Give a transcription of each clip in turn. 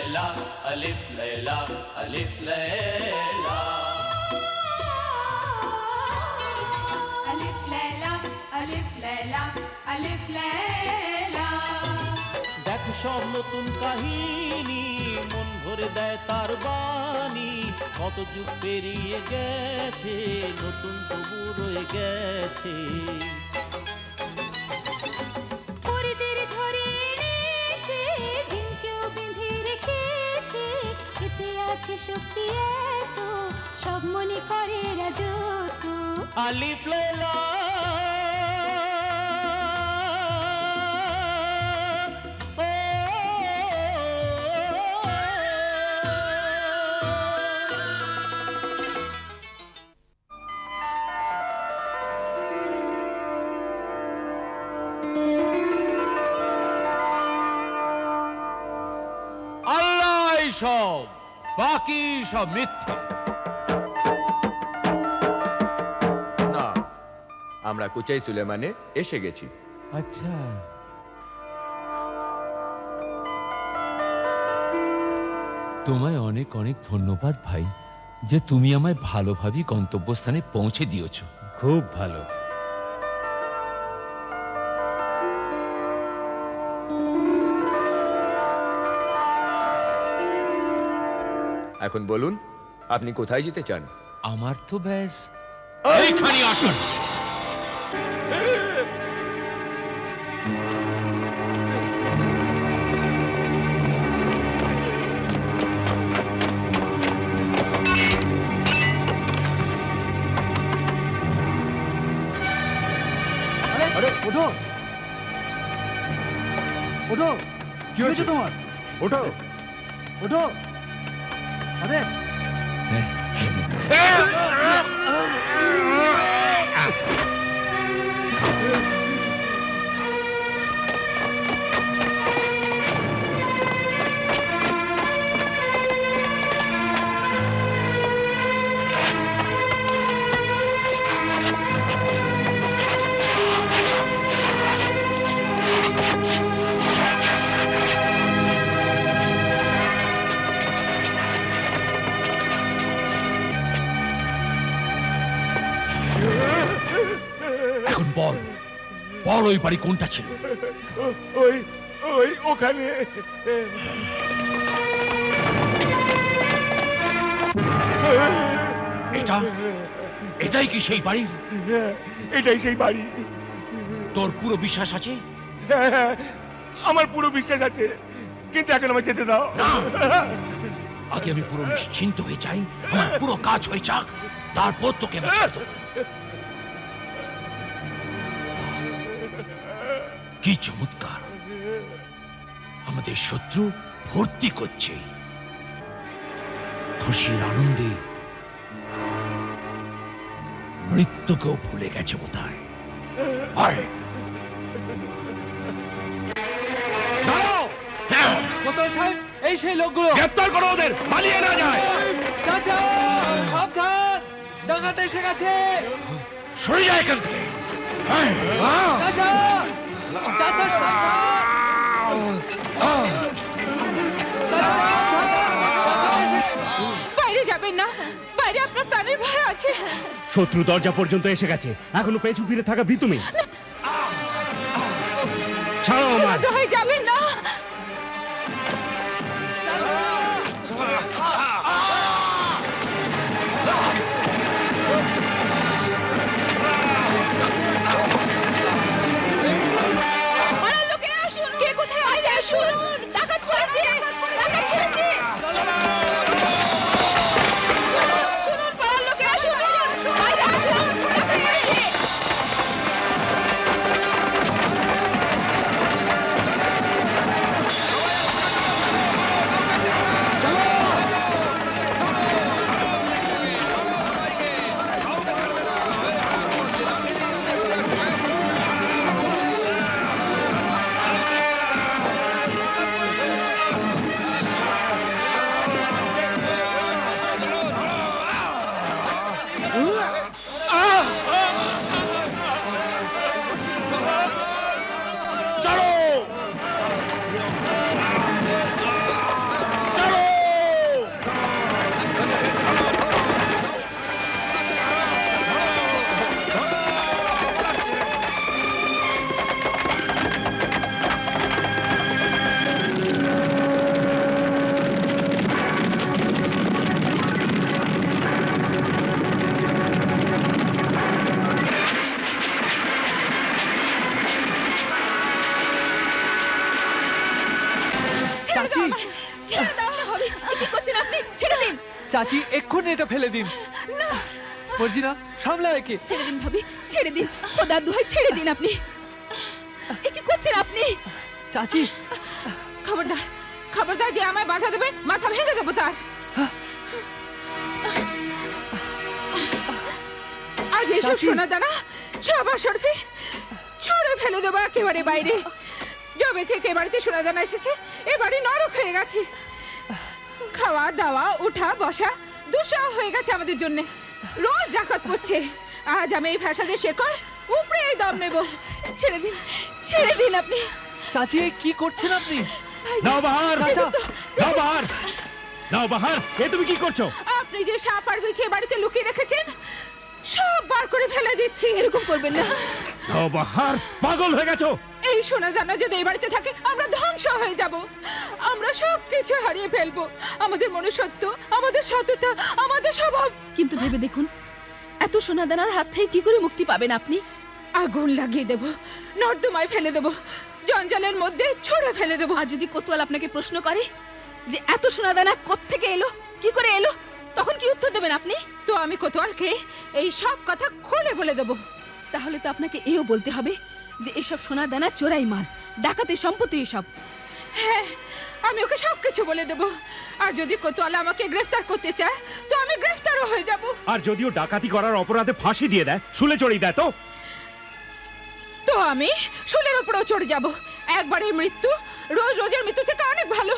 लैला अलिफ लैला अलिफ लैला अलिफ लैला अलिफ लैला अलिफ लैला। দেখো সব নতুন কাহিনী মন ভরে দেয় তার বাণী কত যুগ পেরিয়ে গেছে নতুন তবু রয়ে গেছে পরিদের ধরে এনেছে ঝিমকেও বেঁধে রেখেছে এতে আছে শক্তি এত সব মনে করে রাজত্ব। আলিফ লায়লা সব বাকি সব মিথ্যা। না, আমরা কুচাই সুলেমানে এসে গেছি। আচ্ছা, তোমায় অনেক অনেক ধন্যবাদ ভাই যে তুমি আমায় ভালোভাবে গন্তব্যস্থানে পৌঁছে দিয়েছো। খুব ভালো। এখন বলুন আপনি কোথায় যেতে চান? আমার তো ব্যাস এইখানে আসুন। আরে ওঠো ওঠো, কি হয়েছে তোমার? ওঠো ওঠো। আরে বল বল ওই বাড়ি কোনটা ছিল? ওই ওই ওখানে। এটা এটাই কি সেই বাড়ি? এটাই সেই বাড়ি। তোর পুরো বিশ্বাস আছে? হ্যাঁ, আমার পুরো বিশ্বাস আছে, কিন্তু এখন আমায় যেতে দাও। আগে আমি পুরো নিশ্চিন্ত হয়ে যাই, আমার পুরো কাজ হয়ে যাক, তারপর তোকে আমি ছেড়ে দেব। কি চমৎকার, আমাদের শত্রু ভর্তি করছে খুশির আনন্দে, মৃত্যুকেও ভুলে গেছে বোধহয়। কোথায় সাহেব? এই সেই লোকগুলো। গ্রেপ্তার করো ওদের, পালিয়ে না যায়। চাচা সাবধান, ডাকাত এসে গেছে। সরে যায় এখান থেকে। চাচা চাচা সাবধান। বাইরে যাবেন না, বাইরে আপনার প্রাণের ভয় আছে। শত্রু দরজা পর্যন্ত এসে গেছে, এখনো পেছু ফিরে থাকা ভী তুমি। ছাড়ো আমার। হয়ে যাবেন না। কে কোথায় আছে? শুনুন, ডাকাত পড়েছে, ডাকাত পড়েছে। শুনুন, পাড়ার লোকেরা শুনুন, বাইরে আসুন, পড়েছে, পড়েছে। আমায়, ছেড়ে দাও না ভাবি, কি করছেন আপনি? ছেড়ে দিন। চাচি এক্ষুনি এটা ফেলে দিন। না, মর্জিনা সামলাও একে। ছেড়ে দিন ভাবি, ছেড়ে দিন, খোদার দোহাই ছেড়ে দিন আপনি। কি করছেন আপনি? চাচি খবরদার, খবরদার, যে আমায় বাধা দেবে মাথা ভেঙে দেবো তার। আজ এসব চাচি। সোনা দানা সবা সরফি ছড়ে ফেলে দেবো একেবারে বাইরে। যবে থেকে এ বাড়িতে সোনা দানা এসেছে এ বাড়ি নরক হয়ে গেছে। খাওয়া দাওয়া উঠা বসা দুঃসহ হয়ে গেছে আমাদের জন্য। রোজ জাকাত পড়ছে। আজ আমি এই ফ্যাসাদের শেকড় উপরে দম নেব। ছেড়ে দিন, ছেড়ে দিন আপনি। চাচি এ কি করছেন আপনি? নাও বাহার, চাচা নাও বাহার, নাও বাহার, এ তুমি কি করছো? আপনি যে সাপ আর বিছিয়ে বাড়িতে লুকিয়ে রেখেছেন সব বার করে ফেলে দিচ্ছি। এরকম করবেন না। নাও বাহার, পাগল হয়ে গেছো? এই সোনা দানা যদি এই বাড়িতে থাকে আমরা ধ্বংস হয়ে যাব। আমরা সব কিছু হারিয়ে ফেলবো। আমাদের মনুষ্যত্ব, আমাদের সততা, আমাদের স্বভাব। কিন্তু ভেবে দেখুন, এত সোনা দানার হাত থেকে কি করে মুক্তি পাবেন আপনি? আগুন লাগিয়ে দেব, নর্দমায় ফেলে দেব, জঞ্জালের মধ্যে ছুঁড়ে ফেলে দেব। আর যদি কোতোয়াল আপনাকে প্রশ্ন করে যে এত সোনা দানা কোত্থেকে এলো, কি করে এলো, তখন কি উত্তর দেবেন আপনি? তো আমি কোতোয়ালকে এই সব কথা খুলে বলে দেব। তাহলে তো আপনাকে এও বলতে হবে যে এসব সোনা দানা চোরাই মাল, ডাকাতের সম্পত্তি এসব। হ্যাঁ, আমি ওকে সব কিছু বলে দেব। আর যদি কোতোয়াল আমাকে গ্রেফতার করতে চায় তো আমি গ্রেফতারও হয়ে যাব। আর যদিও ডাকাতি করার অপরাধে ফাঁসি দিয়ে দেয়, শুলে চড়িয়ে দেয়, তো আমি শুলের উপরেও চড়ে যাব। একবারের মৃত্যু রোজ রোজের মৃত্যু থেকে অনেক ভালো।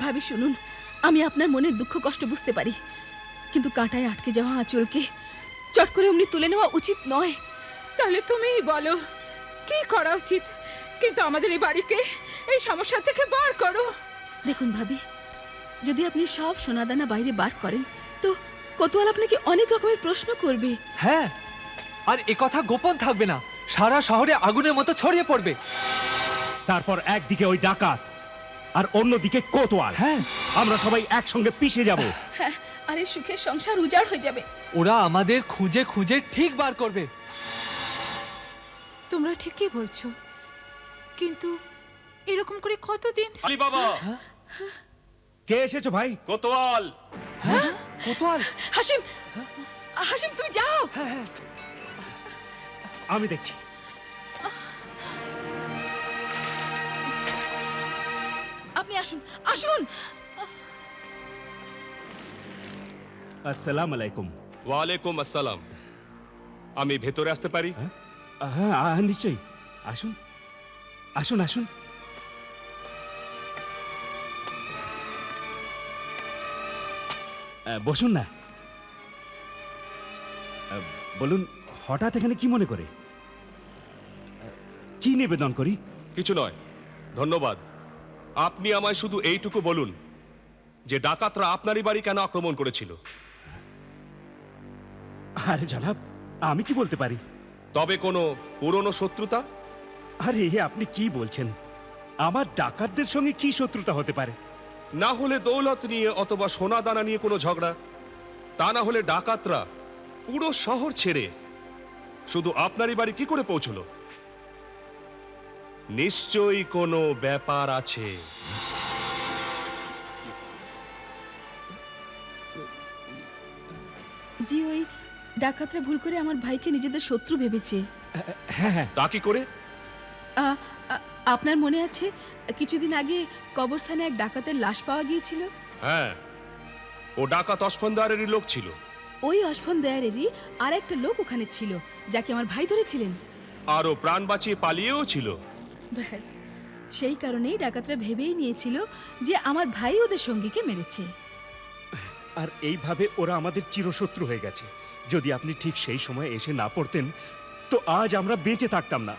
ভাবি শুনুন, আমি আপনার মনের দুঃখ কষ্ট বুঝতে পারি, কিন্তু কাঁটায় আটকে যাওয়া আঁচলকে চট করে অমনি তুলে নেওয়া উচিত নয়। তাহলে তুমিই বলো কি করা উচিত, কিন্তু আমাদের এই বাড়িকে এই সমস্যা থেকে বার করো। দেখুন ভাবি, যদি আপনি সব সোনাদানা বাইরে বার করেন তো কোতোয়াল আপনাকে অনেক রকমের প্রশ্ন করবে। হ্যাঁ, আর এ কথা গোপন থাকবে না, সারা শহরে আগুনের মতো ছড়িয়ে পড়বে। তারপর একদিকে ওই ডাকাত আর অন্যদিকে কোতোয়াল। হ্যাঁ, আমরা সবাই একসঙ্গে পিষে যাব। হ্যাঁ, আর এই সুখের সংসার উজাড় হয়ে যাবে। ওরা আমাদের খুঁজে খুঁজে ঠিক বার করবে। তোমরা ঠিকই বলছো, কিন্তু এরকম করে কতদিন? আলী বাবা, কে এসেছো ভাই? কোতোয়াল। কোতোয়াল, হাসিম, হাসিম তুমি যাও। আমি দেখছি। আপনি আসুন, আসুন। আসসালামু আলাইকুম। ওয়ালাইকুম আসসালাম। আমি ভেতরে আসতে পারি? হ্যাঁ, নিশ্চয়ই, আসুন, আসুন, আসুন। বসুন না। বলুন, হঠাৎ এখানে কি মনে করে? কি নিবেদন করি? কিছু নয়, ধন্যবাদ। আপনি আমায় শুধু এইটুকু বলুন যে ডাকাতরা আপনারই বাড়ি কেন আক্রমণ করেছিল। আরে জনাব, আমি কি বলতে পারি? তবে কোনো পুরনো শত্রুতা? আরে আপনি কি বলছেন? আমার ডাকাতদের সঙ্গে কি শত্রুতা হতে পারে? না হলে দৌলত নিয়ে অথবা সোনা দানা নিয়ে কোনো ঝগড়া, তা না হলে ডাকাতরা পুরো শহর ছেড়ে শুধু আপনারই বাড়ি কি করে পৌঁছলো? নিশ্চয়ই কোনো ব্যাপার আছে। জি, ওই ডাকাতরা ভুল করে আমার ভাইকে নিজেদের শত্রু ভেবেছে। হ্যাঁ, হ্যাঁ। তা কি করে? আপনার মনে আছে কিছুদিন আগে কবরস্থানে এক ডাকাতের লাশ পাওয়া গিয়েছিল? হ্যাঁ, ও ডাকাত অস্পন্দারেরই লোক ছিল। ওই অস্পন দেয়ারেরই আর একটা লোক ওখানে ছিল যাকে আমার ভাই ধরেছিলেন। আর ও প্রাণ বাঁচিয়ে পালিয়েও ছিল। ব্যাস, সেই কারণেই ডাকাতরা ভেবেই নিয়েছিল যে আমার ভাই ওদের সঙ্গীকে মেরেছে। আর এইভাবে ওরা আমাদের চিরশত্রু হয়ে গেছে। যদি আপনি ঠিক সেই সময় এসে না পড়তেন তো আজ আমরা বেঁচে থাকতাম না।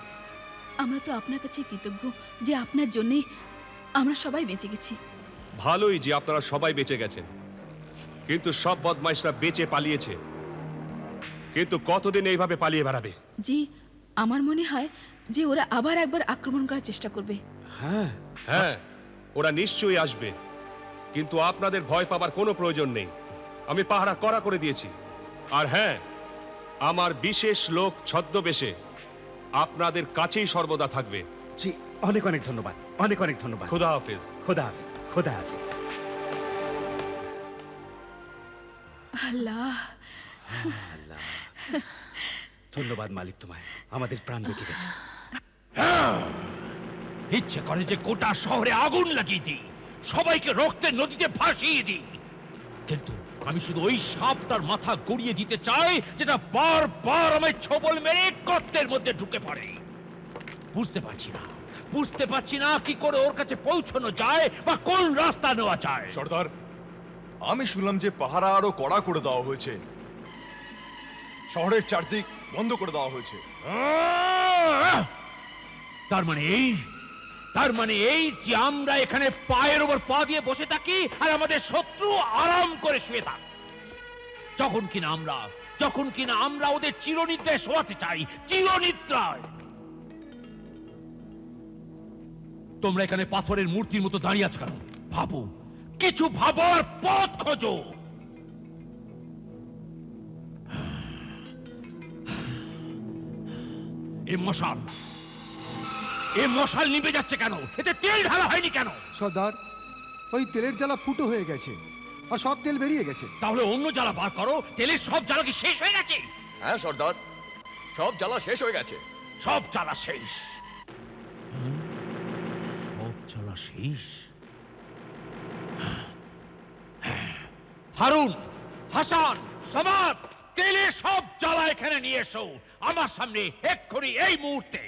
আমরা তো আপনার কাছে কৃতজ্ঞ যে আপনার জন্যই আমরা সবাই বেঁচে গেছি। ভালোই যে আপনারা সবাই বেঁচে গেছেন, কিন্তু সব বদমাইশরা বেঁচে পালিয়েছে। কিন্তু কতদিন এইভাবে পালিয়ে বেড়াবে? জি, আমার মনে হয় যে ওরা আবার একবার আক্রমণ করার চেষ্টা করবে। হ্যাঁ, হ্যাঁ, ওরা নিশ্চয়ই আসবে, কিন্তু আপনাদের ভয় পাবার কোনো প্রয়োজন নেই। আমি পাহারা কড়া করে দিয়েছি। আর হ্যাঁ, আমার বিশেষ লোক ছদ্মবেশে আপনাদের কাছেই সর্বদা থাকবে। জি। অনেক অনেক ধন্যবাদ, অনেক অনেক ধন্যবাদ। খুদা হাফিজ। খোদা হাফিজ, খোদা হাফিজ। আল্লাহ, ধন্যবাদ মালিক তোমায়, আমাদের প্রাণ বেঁচে গেছে। ইচ্ছে করে যে গোটা শহরে আগুন লাগিয়ে দিই, সবাইকে রক্তের নদীতে ভাসিয়ে দিই, কিন্তু আমি শুধু ওই সাপটার মাথা গড়িয়ে দিতে চাই যেটা বারবার আমায় ছোবল মেরে গর্তের মধ্যে ঢুকে পড়ে। বুঝতে পারছি না কি করে ওর কাছে পৌঁছানো যায় বা কোন রাস্তা নেওয়া যায়। সর্দার, আমি শুনলাম যে পাহারা আরো কড়া করে দেওয়া হয়েছে, শহরের চারদিক বন্ধ করে দেওয়া হয়েছে। তার মানে এই যে আমরা এখানে পায়ের ওপর পা দিয়ে বসে থাকি আর আমাদের শত্রু আরাম করে শুয়ে থাকে, যখন কিনা আমরা ওদের চিরনিদ্রায় শোয়াতে চাই, চিরনিদ্রায়। তোমরা এখানে পাথরের মূর্তির মতো দাঁড়িয়ে আছো কেন? ভাবো, কিছু ভাবো আর পথ খোঁজো। এ মশাল নিভে যাচ্ছে কেন? এতে তেল ঢালা হয়নি কেন? সর্দার, ওই তেলের জ্বালা ফুটো হয়ে গেছে আর সব তেল বেরিয়ে গেছে। তাহলে অন্য জ্বালা বার করো। তেলের সব জ্বালা কি শেষ হয়ে গেছে? হ্যাঁ সর্দার, সব জ্বালা শেষ হয়ে গেছে। সব জ্বালা শেষ? সব জ্বালা শেষ? হারুন, হাসান, সামাদ, তেলের সব জ্বালা এখানে নিয়ে এসো আমার সামনে এক্ষুনি, এই মুহূর্তে।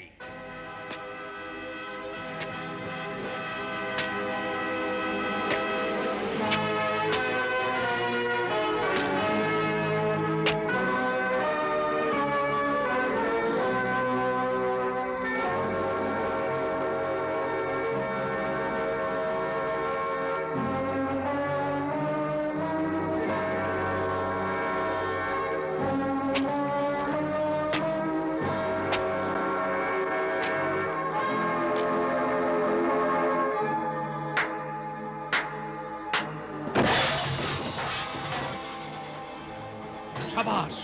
সাবাস,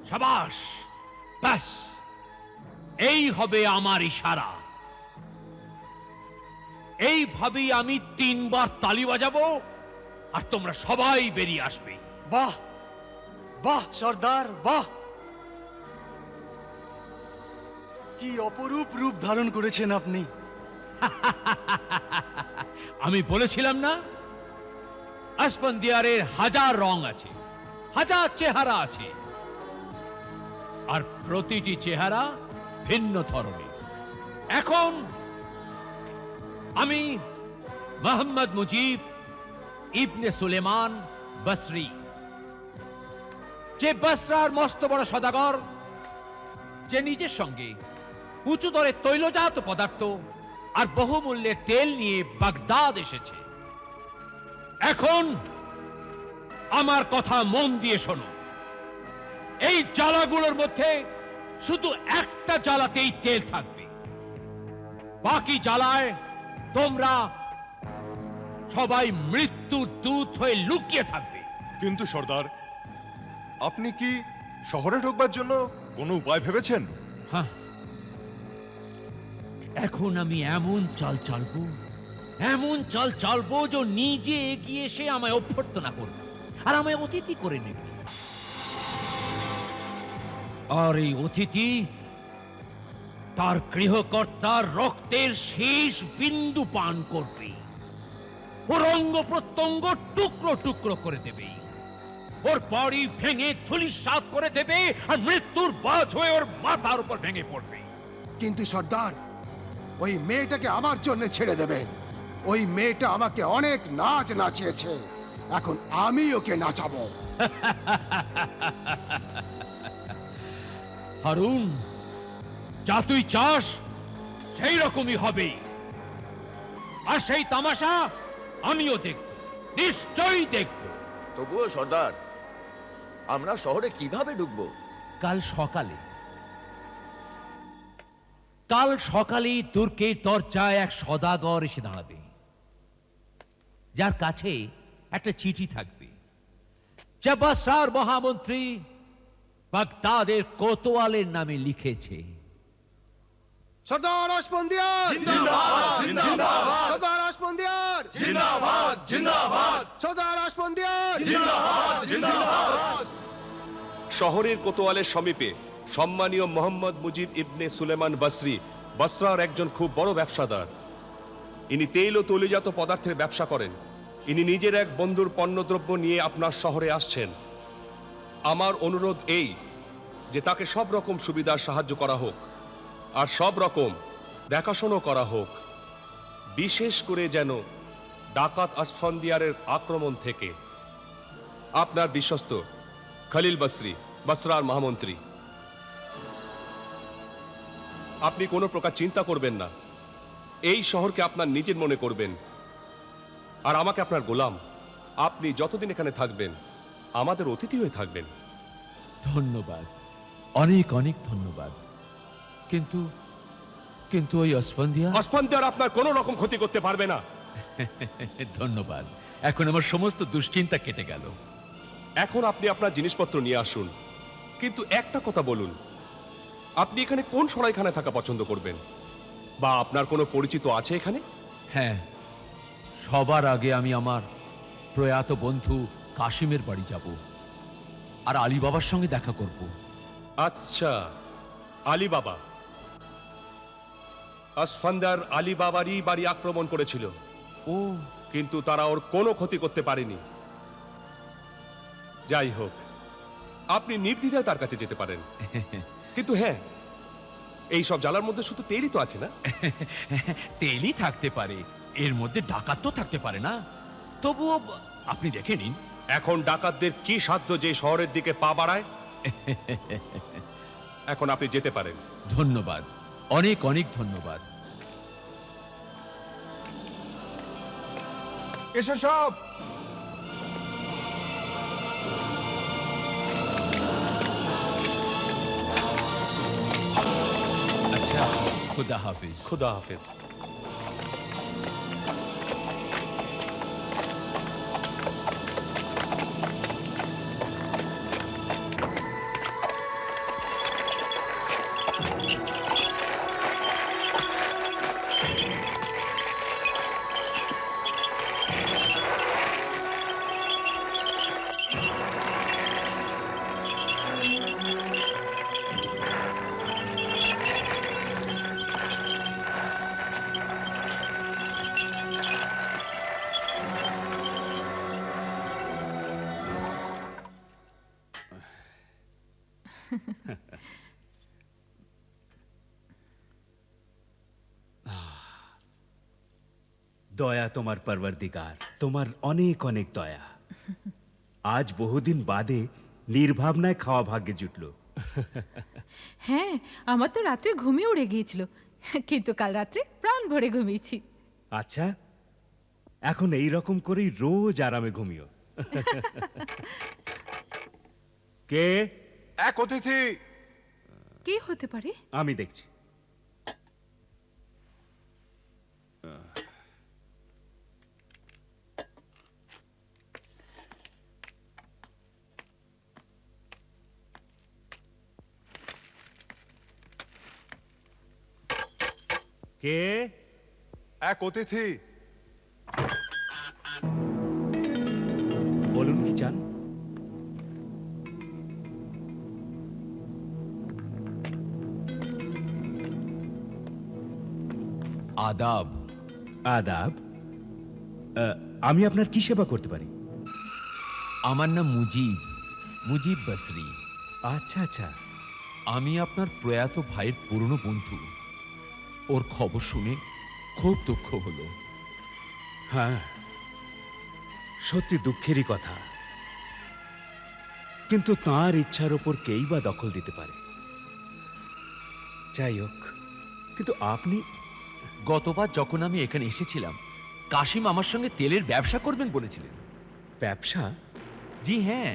সাবাস, ব্যাস, এই হবে আমার ইশারা। এইভাবেই আমি 3 বার তালি বাজাবো আর তোমরা সবাই বেরিয়ে আসবে। বাহ বাহ সর্দার, বাহ! কি অপরূপ রূপ ধারণ করেছেন আপনি। আমি বলেছিলাম না, আসফন্দিয়ারের 1000 রং আছে, 1000 চেহারা আছে, আর প্রতিটি চেহারা ভিন্ন ধরনের। এখন আমি মোহাম্মদ মুজিব ইবনে সুলেমান বসরি, যে বসরার মস্ত বড় সদাগর, যে নিজের সঙ্গে উঁচু দরে তৈলজাত পদার্থ আর বহুমূল্যের তেল নিয়ে বাগদাদ এসেছে। এখন আমার কথা মন দিয়ে শোনো। এই জ্বালাগুলোর মধ্যে শুধু একটা জ্বালাতেই তেল থাকবে, বাকি জ্বালায় তোমরা সবাই মৃত্যুর দূত হয়ে লুকিয়ে থাকবে। কিন্তু সর্দার, আপনি কি শহরে ঢোকবার জন্য কোনো উপায় ভেবেছেন? হ্যাঁ, এখন আমি এমন চাল চালবো যে নিজে এগিয়ে এসে আমায় অভ্যর্থনা করবে আর আমায় অতিথি করে নেবে। আর এই অতিথি তার গৃহকর্তার রক্তের শেষ বিন্দু পান করবে, ওর অঙ্গ প্রত্যঙ্গ টুকরো টুকরো করে দেবে, ওর বাড়ি ভেঙে ধূলিসাৎ করে দেবে আর মৃত্যুর বাজ হয়ে ওর মাথার উপর ভেঙে পড়বে। কিন্তু সর্দার, ওই মেয়েটাকে আমার জন্য ছেড়ে দেবেন। ওই মেয়েটা আমাকে অনেক নাচ নাচিয়েছে, এখন আমি ওকে নাচাবো। হারুন, যা তুই চাস সেই রকমই হবে, আর সেই তামাশা আমিও দেখব, নিশ্চয়ই দেখব। তবুও সর্দার, আমরা শহরে কিভাবে ঢুকবো? কাল সকালেই দুর্গের দরজায় এক সদাগর এসে দাঁড়াবে, যার কাছে একটা চিঠি থাকবে, যা বসরার মহামন্ত্রী বাগদাদের কোতোয়ালের নামে লিখেছে। সর্দার আসফন্দিয়ার সর্দার আসফন্দিয়ার সর্দার আসফন্দিয়ার শহরের কোতোয়ালের সমীপে সম্মানীয় মোহাম্মদ মুজিব ইবনে সুলেমান বসরি বসরার একজন খুব বড় ব্যবসাদার। ইনি তেল ও তৈলজাত পদার্থের ব্যবসা করেন। ইনি নিজের এক বন্ধুর পণ্যদ্রব্য নিয়ে আপনার শহরে আসছেন। আমার অনুরোধ এই যে তাকে সব রকম সুবিধার সাহায্য করা হোক, আর সব রকম দেখাশোনা করা হোক, বিশেষ করে যেন ডাকাত আসফন্দিয়ারের আক্রমণ থেকে। আপনার বিশ্বস্ত খলিল বসরি, বসরার মহামন্ত্রী। আপনি কোনো প্রকার চিন্তা করবেন না, এই শহরকে আপনার নিজের মনে করবেন, আর আমাকে আপনার গোলাম। আপনি যতদিন এখানে থাকবেন আমাদের অতিথি হয়ে থাকবেন। ধন্যবাদ, অনেক অনেক ধন্যবাদ। কিন্তু কিন্তু ওই আসফন্দিয়ার আপনার কোনো রকম ক্ষতি করতে পারবে না। ধন্যবাদ, এখন আমার সমস্ত দুশ্চিন্তা কেটে গেল। এখন আপনি আপনার জিনিসপত্র নিয়ে আসুন, কিন্তু একটা কথা বলুন, আপনি এখানে কোন সরাইখানায় থাকা পছন্দ করবেন, বা আপনার কোনো পরিচিত আছে এখানে? হ্যাঁ, সবার আগে আমি আমার প্রয়াত বন্ধু কাশিমের বাড়ি যাব, আর আলী বাবার সঙ্গে দেখা করব। আচ্ছা, আলী বাবা। আসফন্দার আলী বাবারই বাড়ি আক্রমণ করেছিল, ও কিন্তু তারা ওর কোনো ক্ষতি করতে পারেনি। যাই হোক, আপনি নির্দ্বিধায় তার কাছে যেতে পারেন। কিন্তু হ্যাঁ, এই সব জ্বালার মধ্যে শুধু তেলই তো আছে না? তেলই থাকতে পারে, এর মধ্যে ডাকাত তো থাকতে পারে না। তবুও আপনি দেখে নিন। এখন ডাকাতদের কি সাধ্য যে শহরের দিকে পা বাড়ায়? এখন আপনি যেতে পারেন। ধন্যবাদ, অনেক অনেক ধন্যবাদ। এসো সব। আচ্ছা, খুদা হাফিজ। খুদা হাফেজ। দয়া তোমার পরবর্তীকার, তোমার অনেক অনেক দয়া। আজ বহুদিন বাদে নির্ভাবনায় খাওয়া ভাগ্যে জুটলো। হ্যাঁ, আমার তো রাত্রে ঘুমিয়ে উড়ে গিয়েছিল, কিন্তু কাল রাত্রে প্রাণ ভরে ঘুমিয়েছি। আচ্ছা, এখন এই রকম করেই রোজ আরামে ঘুমিও। কে? এক অতিথি। কে হতে পারে? আমি দেখছি। কে? এক অতিথি। বলুন, কি চান? আদাব। আদাব। আমি আপনার কি সেবা করতে পারি? আমার নাম মুজিব, মুজিব বসরি। আচ্ছা আচ্ছা। আমি আপনার প্রয়াত ভাইয়ের পুরনো বন্ধু। ওর খবর শুনে খুব দুঃখ হলো। হ্যাঁ, সত্যি দুঃখেরই কথা, কিন্তু তাঁর ইচ্ছার ওপর কেই বা দখল দিতে পারে। যাই হোক, কিন্তু আপনি? গতবার যখন আমি এখানে এসেছিলাম, কাশিম আমার সঙ্গে তেলের ব্যবসা করবেন বলেছিলেন। ব্যবসা? জি হ্যাঁ,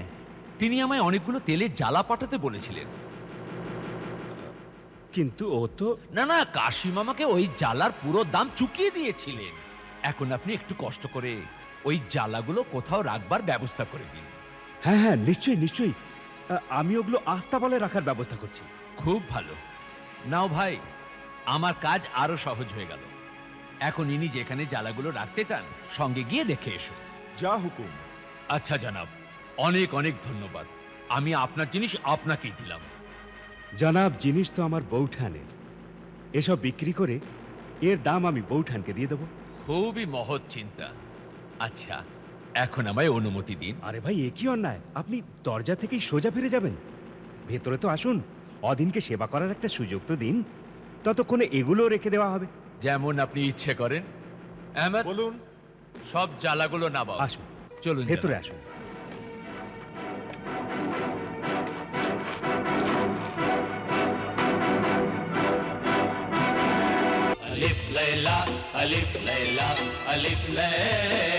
তিনি আমায় অনেকগুলো তেলের জ্বালা পাঠাতে বলেছিলেন। কিন্তু ও তো... না না, কাশিম আমাকে ওই জ্বালার পুরো দাম চুকিয়ে দিয়েছিলেন। এখন আপনি একটু কষ্ট করে ওই জ্বালাগুলো কোথাও রাখবার ব্যবস্থা করে দিন। হ্যাঁ হ্যাঁ, নিশ্চয়ই নিশ্চয়ই। আমি ওগুলো আস্তাবলে রাখার ব্যবস্থা করছি। খুব ভালো। নাও ভাই, আমার কাজ আরো সহজ হয়ে গেল। এখন ইনি যেখানে জ্বালাগুলো রাখতে চান সঙ্গে গিয়ে রেখে এসো। যা হুকুম। আচ্ছা জনাব, অনেক অনেক ধন্যবাদ। আমি আপনার জিনিস আপনাকেই দিলাম। জনাব, জিনিস তো আমার বৌঠানের। এসব বিক্রি করে এর দাম আমি বৌঠানকে দিয়ে দেবো। খুবই মহৎ চিন্তা। আচ্ছা, এখন আমায় অনুমতি দিন। আরে ভাই, এ কি অন্যায়! আপনি দরজা থেকেই সোজা ফিরে যাবেন? ভেতরে তো আসুন, অদিনকে সেবা করার একটা সুযোগ তো দিন। ততক্ষণে এগুলো রেখে দেওয়া হবে। যেমন আপনি ইচ্ছে করেন। আহমেদ, বলুন। সব জ্বালাগুলো নামাও। আসুন, চলুন ভেতরে জনাব। আসুন। अलिफ लैला अलिफ लैला अलिफ लैला